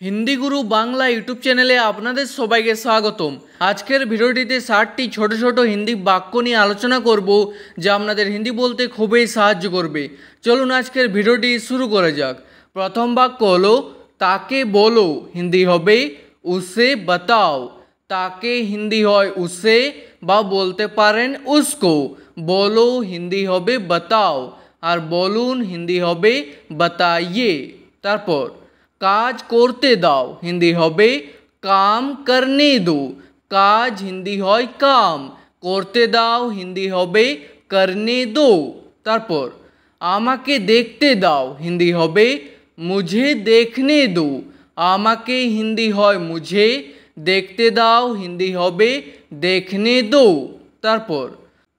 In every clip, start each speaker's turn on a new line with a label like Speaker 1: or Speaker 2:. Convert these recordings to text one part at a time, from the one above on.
Speaker 1: হিন্দি গুরু Bangla YouTube চ্যানেলে আপনাদের সবাইকে স্বাগতম। আজকের ভিডিওটিতে 60টি ছোট ছোট হিন্দি বাক্য নিয়ে আলোচনা করব, যা আপনাদের হিন্দি বলতে খুবই সাহায্য করবে। চলুন আজকের ভিডিওটি শুরু করা যাক। প্রথম বাক্য হলো তাকে বলো, হিন্দি হবে উসে বাতাও। তাকে হিন্দি হয় উসে বা বলতে পারেন উসকো। বলো হিন্দি হবে বাতাও, আর বলুন হিন্দি হবে বাতাইয়ে। তারপর কাজ করতে দাও, হিন্দি হবে কাম করনে দো। কাজ হিন্দি হয় কাম, করতে দাও হিন্দি হবে করনে দো। তারপর আমাকে দেখতে দাও, হিন্দি হবে মুঝে দেখনে দো। আমাকে হিন্দি হয় মুঝে, দেখতে দাও হিন্দি হবে দেখনে দো। তারপর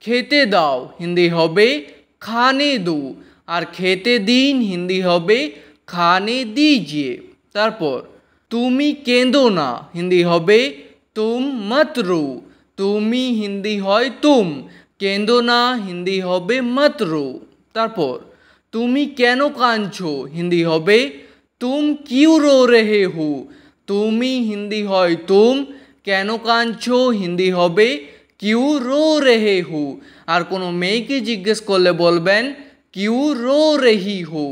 Speaker 1: খেতে দাও হিন্দি হবে খানে দো, আর খেতে দিন হিন্দি হবে খানে दीजिए। তারপর তুমি কেঁদো না, হিন্দি হবে তুম মত রো। তুমি হিন্দি হয় তুম, কেঁদো না হিন্দি হবে মত রো। তারপর তুমি কেন কাঁদছো, হিন্দি হবে তুম কিউ রো রেহে হো। তুমি হিন্দি হয় তুম, কেন কাঁদছো হিন্দি হবে কিউ রো রেহে হো। আর কোনো মেয়েকে জিজ্ঞেস করলে বলবেন কিউ রো রেহি হো।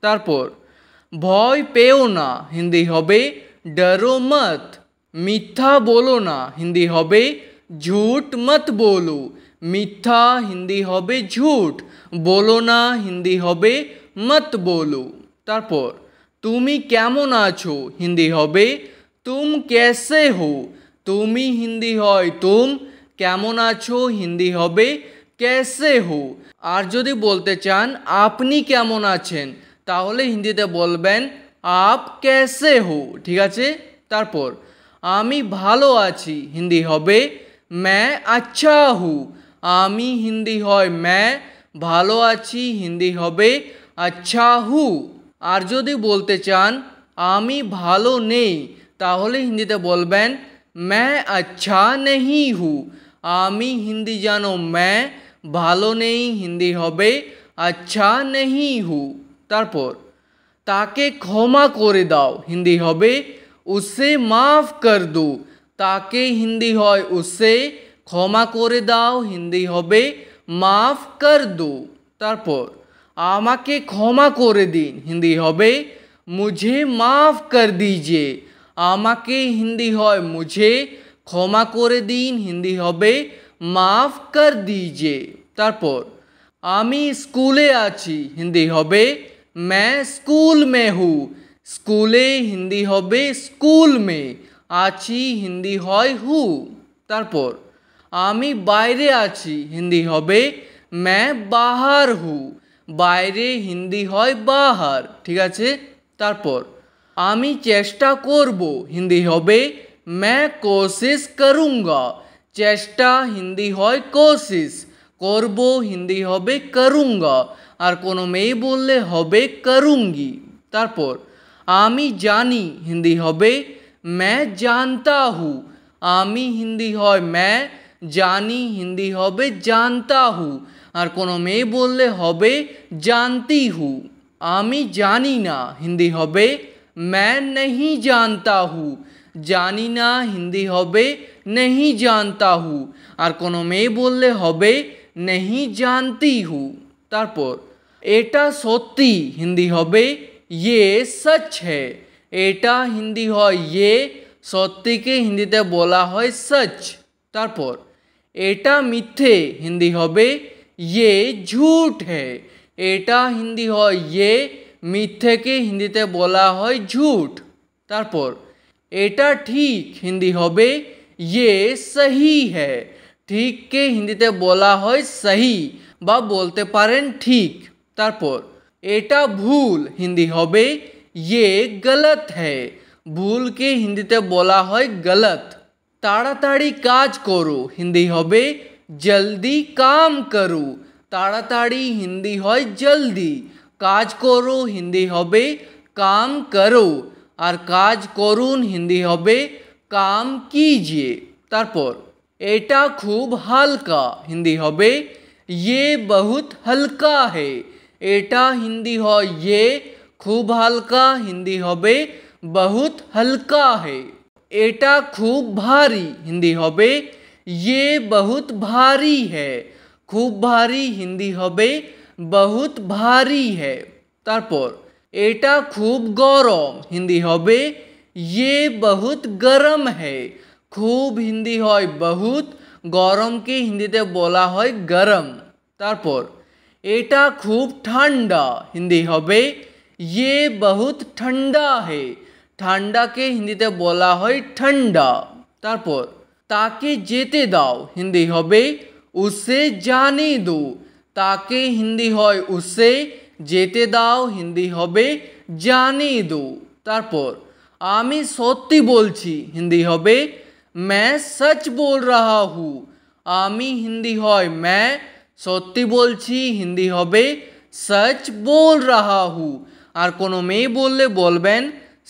Speaker 1: তারপর ভয় পেও না, হিন্দি হবে ডরো মত। মিথ্যা বলো না, হিন্দি হবে ঝুট মত বলো। মিথ্যা হিন্দি হবে ঝুট, বলো না হিন্দি হবে মত বলো। তারপর তুমি কেমন আছো, হিন্দি হবে তুম कैसे हो। তুমি হিন্দি হয় তুম, কেমন আছো হিন্দি হবে कैसे हो। আর যদি বলতে চান আপনি কেমন আছেন, তাহলে হিন্দিতে বলবেন আপ कैसे हो। ঠিক আছে। তারপর আমি ভালো আছি, হিন্দি হবে मैं अच्छा हूँ। আমি হিন্দি হয় मैं, ভালো আছি হিন্দি হবে अच्छा हूँ। আর যদি বলতে চান আমি ভালো নেই, তাহলে হিন্দিতে বলবেন मैं अच्छा नहीं हूँ। আমি হিন্দি জানো मैं, ভালো নেই হিন্দি হবে अच्छा नहीं हूँ। তারপর তাকে ক্ষমা করে দাও, হিন্দি হবে উসে মাফ কর দো। তাকে হিন্দি হয় উসে, ক্ষমা করে দাও হিন্দি হবে মাফ কর দো। তারপর আমাকে ক্ষমা করে দিন, হিন্দি হবে মুঝে মাফ কর দিজিয়ে। আমাকে হিন্দি হয় মুঝে, ক্ষমা করে দিন হিন্দি হবে মাফ কর দিজিয়ে। তারপর আমি স্কুলে আছি, হিন্দি হবে मैं स्कूल में हूँ। স্কুলে হিন্দি হবে স্কুল মে, আছি হিন্দি হয় হু। তারপর আমি বাইরে আছি, হিন্দি হবে मैं बाहर हूँ। বাইরে হিন্দি হয় বাহার। ঠিক আছে। তারপর আমি চেষ্টা করব, হিন্দি হবে मैं कोशिश करूँगा। চেষ্টা হিন্দি হয় কোশিশ, করব হিন্দি হবে করুঙ্গা। আর কোনো মেয়ে বললে হবে করুঙ্গি। তারপর আমি জানি, হিন্দি হবে मैं जानता हूँ। আমি হিন্দি হয় मैं, জানি হিন্দি হবে जानता हूँ। আর কোনো মেয়ে বললে হবে जानती हूँ। আমি জানি না, হিন্দি হবে मैं नहीं जानता हूँ। জানি না হিন্দি হবে नहीं जानता हूँ। আর কোনো মেয়ে বললে হবে नहीं जानती हूँ। তারপর এটা সত্যি, হিন্দি হবে ये सच है। এটা হিন্দি হয় ये, সত্যিকে হিন্দিতে বলা হয় सच। তারপর এটা মিথ্যে, হিন্দি হবে ये झूठ है। এটা হিন্দি হয় ये, মিথ্যেকে হিন্দিতে বলা হয় झूठ। তারপর এটা ঠিক, হিন্দি হবে ये सही है। ঠিককে হিন্দিতে বলা হয় सही বা বলতে পারেন ঠিক। তারপর এটা ভুল, হিন্দি হবে ये गलत है। ভুলকে হিন্দিতে বলা হয় गलत। তাড়াতাড়ি কাজ করো, হিন্দি হবে জলদি কাম করো। তাড়াতাড়ি হিন্দি হয় জলদি, কাজ করো হিন্দি হবে কাম করো। আর কাজ করুন হিন্দি হবে কাম কিজিয়ে। তারপর এটা খুব হালকা, হিন্দি হবে ये बहुत हल्का है। এটা হিন্দি হয় ये, খুব হালকা হিন্দি হবে बहुत हल्का है। एटा खूब भारी हिंदी होबे ये बहुत भारी है। खूब भारी हिंदी होबे बहुत भारी है। तारपर एटा खूब गरम हिंदी होबे ये बहुत गरम है। खूब हिंदी হয় बहुत, গরমকে হিন্দিতে বলা হয় গরম। তারপর এটা খুব ঠান্ডা হিন্দি হবে ये बहुत ठंडा है। ঠান্ডাকে হিন্দিতে বলা হয় ঠান্ডা। তারপর তাকে যেতে দাও হিন্দি হবে उसे जाने दो। তাকে হিন্দি হয় उसे, যেতে দাও হিন্দি হবে জানে দো। তারপর আমি সত্যি বলছি হিন্দি হবে मैं सच बोल रहा हूँ। আমি হিন্দি হয় मैं, সত্যি বলছি হিন্দি হবে सच बोल रहा हूँ। আর কোনো মেয়ে বললে বলবেন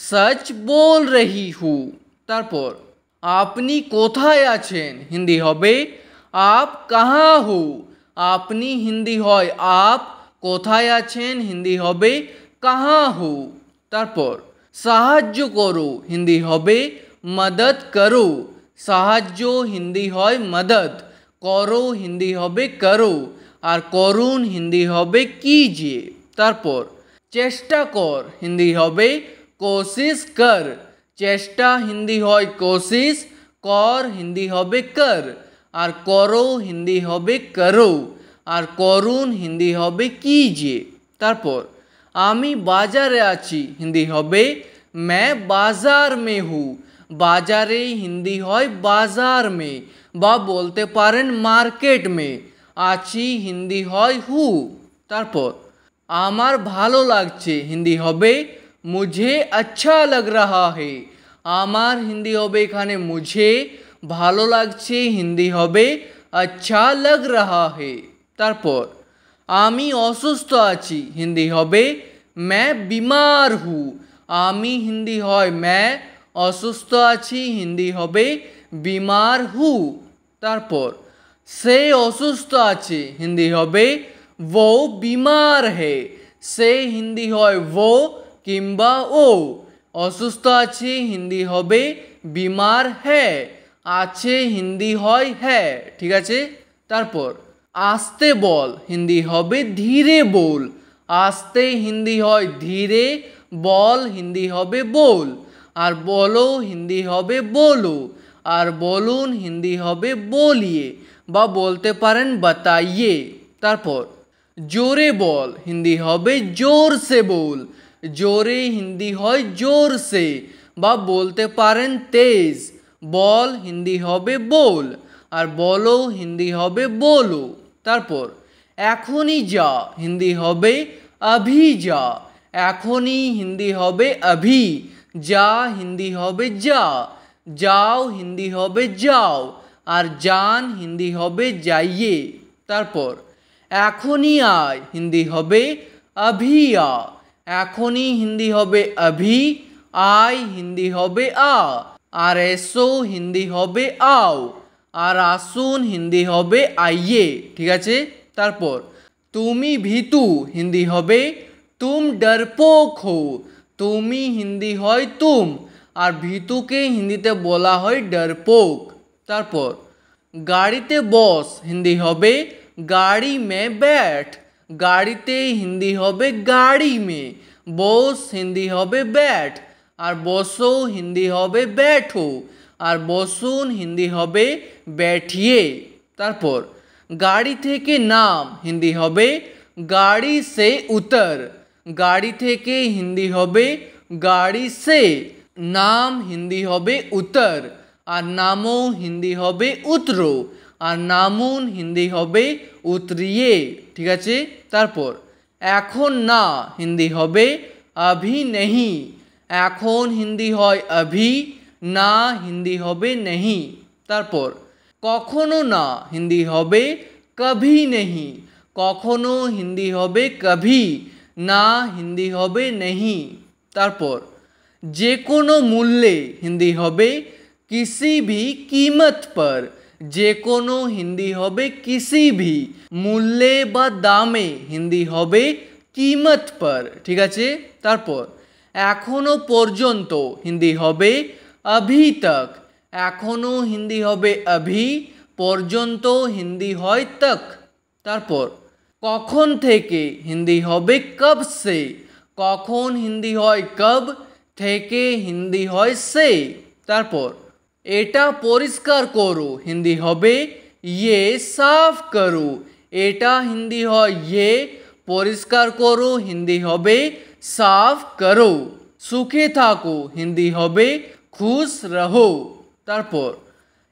Speaker 1: सच बोल रही हूँ। তারপর আপনি কোথায় আছেন হিন্দি হবে आप कहाँ हो। আপনি হিন্দি হয় आप, কোথায় আছেন হিন্দি হবে कहाँ हो। তারপর সাহায্য করো হিন্দি হবে मदद करो। সাহায্য হিন্দি হয় मदद, করো হিন্দি হবে করো, আর করুন হিন্দি হবে कीजिए। তারপর চেষ্টা কর হিন্দি হবে कोशिश कर। চেষ্টা হিন্দি হয় कोशिश, কর হিন্দি হবে कर, আর করো হিন্দি হবে করো, আর করুন হিন্দি হবে कीजिए। তারপর আমি বাজারে আছি হিন্দি হবে मैं बाजार में हूँ। বাজারে হিন্দি হয় বাজার মে, বা বলতে পারেন মার্কেট মে। আছি হিন্দি হয় হু। তারপর আমার ভালো লাগছে হিন্দি হবে मुझे अच्छा लग रहा है। আমার হিন্দি হবে এখানে मुझे, ভালো লাগছে হিন্দি হবে अच्छा लग रहा है। তারপর আমি অসুস্থ আছি হিন্দি হবে मैं बीमार हूँ। আমি হিন্দি হয় मैं, অসুস্থ আছি হিন্দি হবে बीमार हूँ। তারপর সে অসুস্থ আছে হিন্দি হবে वो बीमार है। সে হিন্দি হয় वो কিংবা ও, অসুস্থ আছে হিন্দি হবে बीमार है, আছে হিন্দি হয় है। ঠিক আছে। তারপর আস্তে বল হিন্দি হবে ধীরে বল। আস্তে হিন্দি হয় ধীরে, বল হিন্দি হবে बोल, আর বলো হিন্দি হবে बोलो, আর বলুন হিন্দি হবে बोलिए, বা বলতে পারেন बताइए। তারপর জোরে বল হিন্দি হবে জোর সে बोल। জোরে হিন্দি হয় জোর সে, বা বলতে পারেন তেজ, বল হিন্দি হবে बोल, আর বলো হিন্দি হবে बोलो। তারপর এখনই যা হিন্দি হবে अभी जा। এখনই হিন্দি হবে अभी, যা হিন্দি হবে যা, যাও হিন্দি হবে যাও, আর যান হিন্দি হবে যাইয়ে। তারপর এখনই আয় হিন্দি হবে अभी आ। এখনই হিন্দি হবে अभी, আয় হিন্দি হবে आ, আর এসো হিন্দি হবে आओ, আর আসুন হিন্দি হবে आइए। ঠিক আছে। তারপর তুমি ভীতু হিন্দি হবে तुम डरपोक हो। তুমি হিন্দি হয় तुम, আর ভীতুকে হিন্দিতে বলা হয় डरपोक। তারপর গাড়িতে বস হিন্দি হবে গাড়ি মে बैठ। গাড়িতে হিন্দি হবে গাড়ি মে, বস হিন্দি হবে बैठ, আর বসো হিন্দি হবে बैठो, আর বসুন হিন্দি হবে बैठिए। তারপর গাড়ি থেকে নাম হিন্দি হবে গাড়ি সে উতর। গাড়ি থেকে হিন্দি হবে গাড়ি সে, নাম হিন্দি হবে উতর, আর নামও হিন্দি হবে উতরো, আর নামুন হিন্দি হবে উতরিয়ে। ঠিক আছে। তারপর এখন না হিন্দি হবে अभी नहीं। এখন হিন্দি হয় अभी, না হিন্দি হবে नहीं। তারপর কখনো না হিন্দি হবে कभी नहीं। কখনো হিন্দি হবে कभी, না হিন্দি হবে नहीं। তারপর যে কোনো মূল্যে হিন্দি হবে किसी भी कीमत पर। যে কোনো হিন্দি হবে किसी भी, মূল্যে বা দামে হিন্দি হবে कीमत पर। ঠিক আছে। তারপর এখনো পর্যন্ত হিন্দি হবে अभी तक। এখনো হিন্দি হবে अभी, পর্যন্ত হিন্দি হয় तक। তারপর কখন থেকে হিন্দি হবে कब से। কখন হিন্দি হয় कब, থেকে হিন্দি হয় से। তারপর এটা পরিষ্কার করো হিন্দি হবে ये साफ करो। এটা হিন্দি হয় ये, পরিষ্কার করো হিন্দি হবে साफ करो। সুখে থাকো হিন্দি হবে खुश रहो। তারপর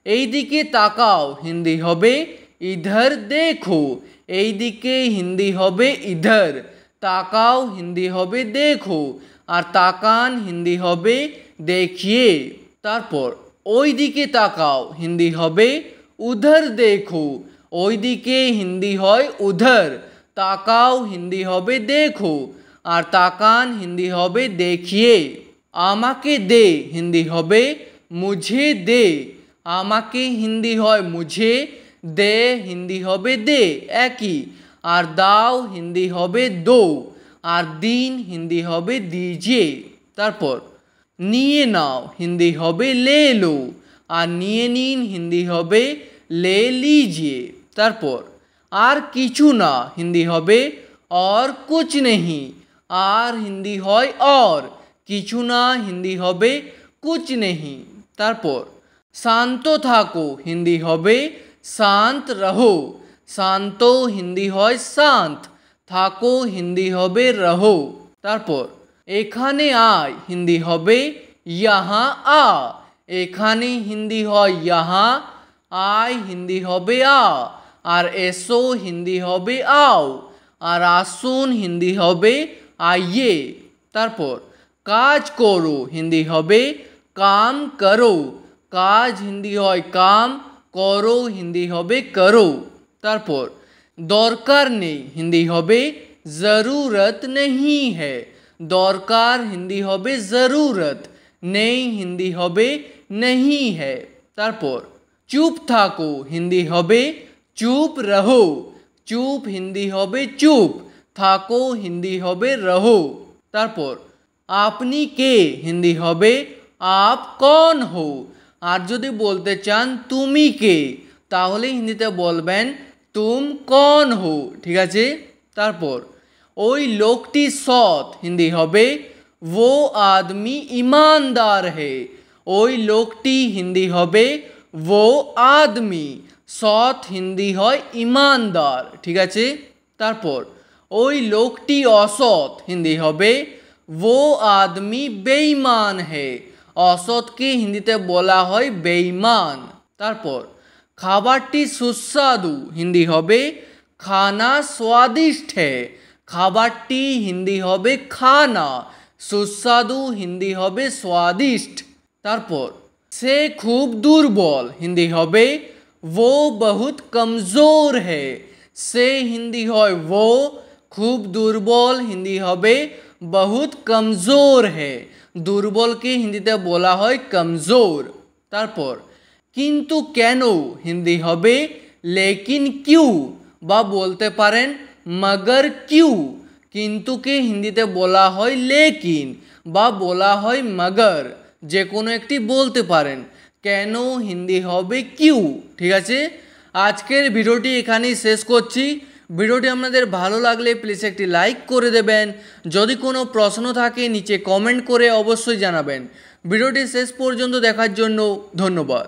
Speaker 1: এই দিকে তাকাও হিন্দি হবে इधर देखो। এই দিকে হিন্দি হবে इधर, তাকাও হিন্দি হবে দেখো, আর তাকান হিন্দি হবে देखिए। তারপর ওই দিকে তাকাও হিন্দি হবে उधर देखो। ওই দিকে হিন্দি হয় उधर, তাকাও হিন্দি হবে দেখো, আর তাকান হিন্দি হবে देखिए। আমাকে দে হিন্দি হবে मुझे दे। আমাকে হিন্দি হয় मुझे, দে হিন্দি হবে দে, একই। আর দাও হিন্দি হবে दो, আর দিন হিন্দি হবে दीजिए। তারপর নিয়ে নাও হিন্দি হবে ले लो, আর নিয়ে নিন হিন্দি হবে ले लीजिए। তারপর আর কিছু না হিন্দি হবে और कुछ नहीं, আর হিন্দি হয় और, কিছু না হিন্দি হবে कुछ नहीं। তারপর শান্ত থাকো হিন্দি হবে शांत रहो। শান্ত হিন্দি হয় शांत, থাকো হিন্দি হবে रहो। তারপর এখানে আয় হিন্দি হবে यहाँ आ। এখানে হিন্দি হয় यहाँ, আয় হিন্দি হবে आ, আর এসো হিন্দি হবে आओ, আর আসুন হিন্দি হবে आइए। তারপর কাজ করো হিন্দি হবে काम करो। কাজ হিন্দি হয় काम, করো হিন্দি হবে करो। তারপর দরকার নেই হিন্দি হবে ज़रूरत नहीं है। দরকার হিন্দি হবে ज़रूरत, নেই হিন্দি হবে नहीं है। তারপর চুপ থাকো হিন্দি হবে চুপ रहो। চুপ হিন্দি হবে চুপ, থাকো হিন্দি হবে रहो। তারপর আপনি কে হিন্দি হবে आप कौन हो। আর যদি বলতে চান তুমি কে, তাহলে হিন্দিতে বলবেন तुम कौन हो, ঠিক আছে। তারপর ওই লোকটি সৎ হিন্দি হবে वो आदमी ईमानदार है। ওই লোকটি হিন্দি হবে वो आदमी, সৎ হিন্দি হয় ईमानदार, ঠিক আছে। তারপর ওই লোকটি অসৎ হিন্দি হবে वो आदमी बेईमान है। অসৎকে হিন্দিতে বলা হয় বেঈমান। তারপর খাবারটি সুস্বাদু হিন্দি হবে খানা स्वादिष्ट है। খাবারটি হিন্দি হবে খানা, সুস্বাদু হিন্দি হবে स्वादिष्ट। তারপর সে খুব দুর্বল হিন্দি হবে वो बहुत कमज़ोर है। সে হিন্দি হয় वो, খুব দুর্বল হিন্দি হবে बहुत कमज़ोर है। দুর্বলকে হিন্দিতে বলা হয় कमज़ोर। তারপর কিন্তু কেন হিন্দি হবে लेकिन क्यों, বা বলতে পারেন मगर क्यों। কিন্তুকে হিন্দিতে বলা হয় लेकिन, বা বলা হয় मगर, যে কোনো একটি বলতে পারেন। কেন হিন্দি হবে क्यों, ঠিক আছে। আজকের ভিডিওটি এখানেই শেষ করছি। ভিডিওটি আপনাদের ভালো লাগলে প্লিজ একটি লাইক করে দেবেন। যদি কোনো প্রশ্ন থাকে নিচে কমেন্ট করে অবশ্যই জানাবেন। ভিডিওটি শেষ পর্যন্ত দেখার জন্য ধন্যবাদ।